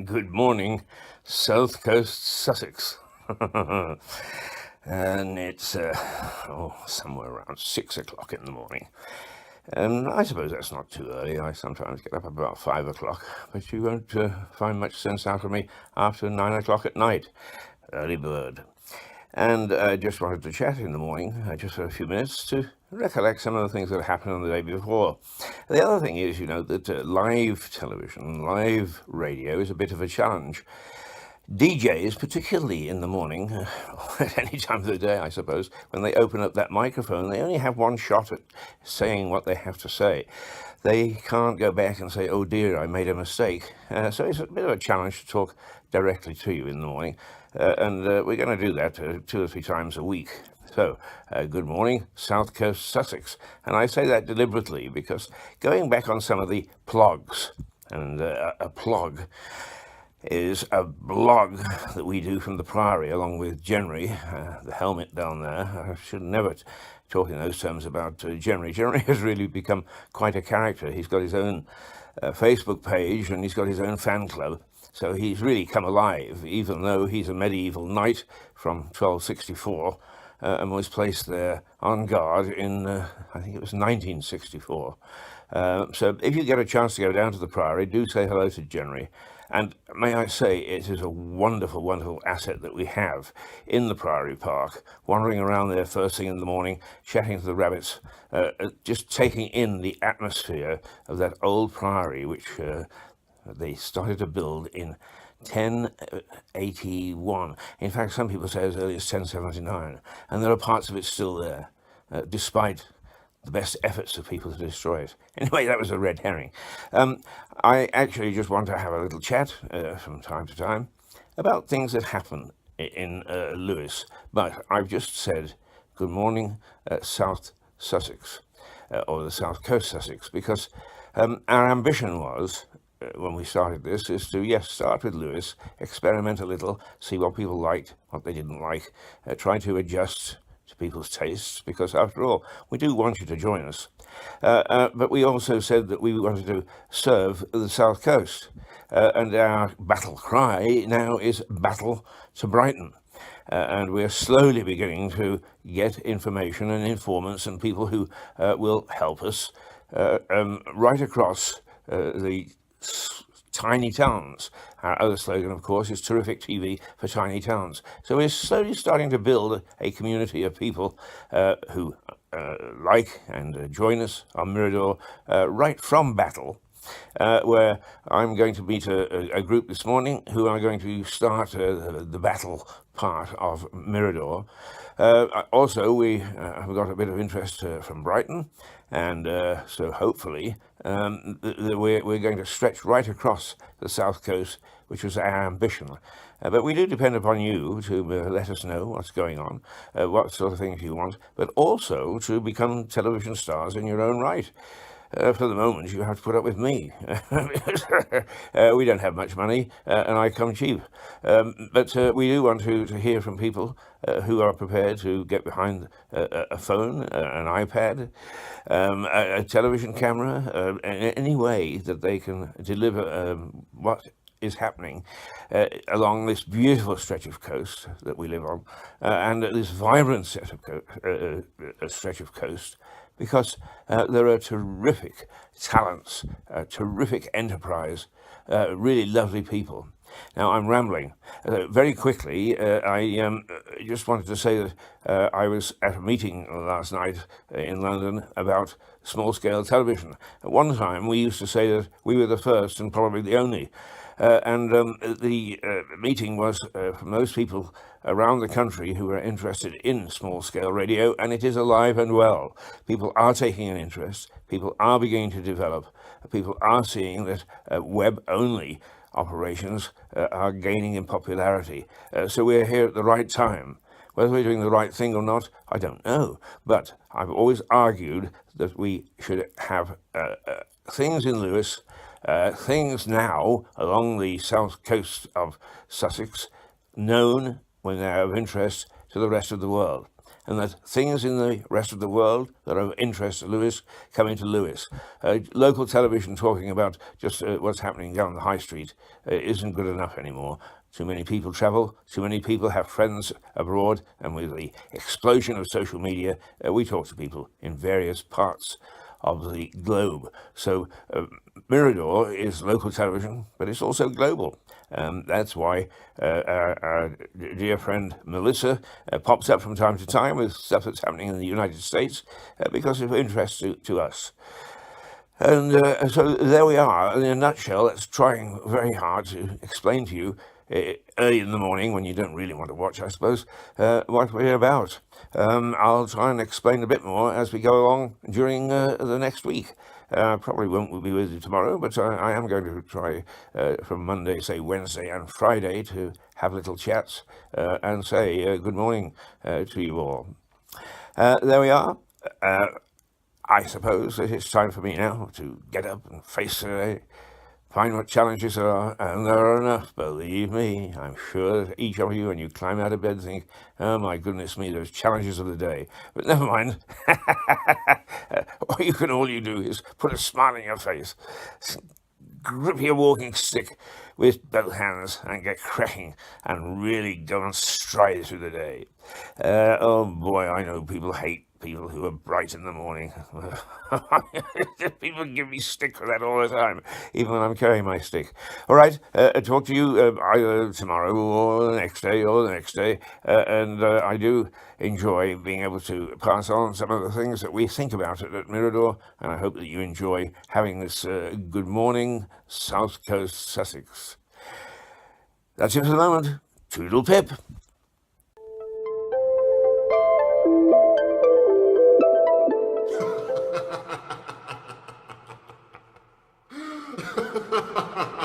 Good morning, South Coast Sussex. And it's somewhere around 6 o'clock in the morning. And I suppose that's not too early. I sometimes get up about 5 o'clock, but you won't find much sense out of me after 9 o'clock at night. Early bird. And I just wanted to chat in the morning, just for a few minutes, to recollect some of the things that happened on the day before. The other thing is, that live television, live radio is a bit of a challenge. DJs, particularly in the morning, at any time of the day, I suppose, when they open up that microphone, they only have one shot at saying what they have to say. They can't go back and say, oh dear, I made a mistake. So it's a bit of a challenge to talk directly to you in the morning. And we're going to do that 2 or 3 times a week. So, good morning, South Coast Sussex. And I say that deliberately because going back on some of the plogs, and a plog is a blog that we do from the Priory along with Jenry, the helmet down there. I should never talk in those terms about Jenry. Jenry has really become quite a character. He's got his own Facebook page and he's got his own fan club. So he's really come alive, even though he's a medieval knight from 1264 and was placed there on guard in, I think it was 1964. So if you get a chance to go down to the Priory, do say hello to Jenry. And may I say, it is a wonderful, wonderful asset that we have in the Priory Park, wandering around there first thing in the morning, chatting to the rabbits, just taking in the atmosphere of that old Priory, which they started to build in 1081. In fact, some people say as early as 1079. And there are parts of it still there, despite the best efforts of people to destroy it. Anyway, that was a red herring. I actually just want to have a little chat from time to time about things that happen in Lewes. But I've just said good morning, South Sussex, or the South Coast Sussex, because our ambition was, when we started this, is to, yes, start with Lewes, experiment a little, see what people liked, what they didn't like, try to adjust to people's tastes, because after all, we do want you to join us. But we also said that we wanted to serve the South Coast. And our battle cry now is Battle to Brighton. And we're slowly beginning to get information and informants and people who will help us right across the tiny towns. Our other slogan, of course, is terrific TV for tiny towns. So we're slowly starting to build a community of people who like and join us on Mirador right from Battle, where I'm going to meet a group this morning who are going to start the Battle part of Mirador. Also, we have got a bit of interest from Brighton, and so hopefully we're going to stretch right across the South Coast, which was our ambition. But we do depend upon you to let us know what's going on, what sort of things you want, but also to become television stars in your own right. For the moment, you have to put up with me. We don't have much money, and I come cheap. But we do want to hear from people who are prepared to get behind a phone, an iPad, a television camera, any way that they can deliver what is happening along this beautiful stretch of coast that we live on, and this vibrant set of stretch of coast, because there are terrific talents, terrific enterprise, really lovely people. Now, I'm rambling. Very quickly, I just wanted to say that I was at a meeting last night in London about small-scale television. At one time, we used to say that we were the first and probably the only. And the meeting was for most people around the country who are interested in small-scale radio, and it is alive and well. People are taking an interest. People are beginning to develop. People are seeing that web-only operations are gaining in popularity. So we're here at the right time. Whether we're doing the right thing or not, I don't know. But I've always argued that we should have things in Lewes, things now along the south coast of Sussex, known when they're of interest to the rest of the world. and that things in the rest of the world that are of interest to Lewes come into Lewes. Local television talking about just what's happening down the high street isn't good enough anymore. Too many people travel, too many people have friends abroad, and with the explosion of social media, we talk to people in various parts of the globe. So Mirador is local television, but it's also global. That's why our dear friend Melissa pops up from time to time with stuff that's happening in the United States because of interest to us. And so there we are. In a nutshell, that's trying very hard to explain to you early in the morning when you don't really want to watch, I suppose, what we're about. I'll try and explain a bit more as we go along during the next week. Probably won't be with you tomorrow, but I am going to try from Monday, say Wednesday and Friday to have little chats and say good morning to you all. There we are. I suppose that it's time for me now to get up and face today, find what challenges there are, and there are enough, believe me. I'm sure that each of you, when you climb out of bed, think, oh my goodness me, those challenges of the day. But never mind. All you do is put a smile on your face, grip your walking stick with both hands and get cracking and really go and stride through the day. Oh boy, I know people hate people who are bright in the morning. People give me stick for that all the time, even when I'm carrying my stick. All right, talk to you either tomorrow or the next day or the next day. And I do enjoy being able to pass on some of the things that we think about it at Mirador, and I hope that you enjoy having this Good Morning South Coast Sussex. That's it for the moment. Toodle pip. Ha ha ha ha!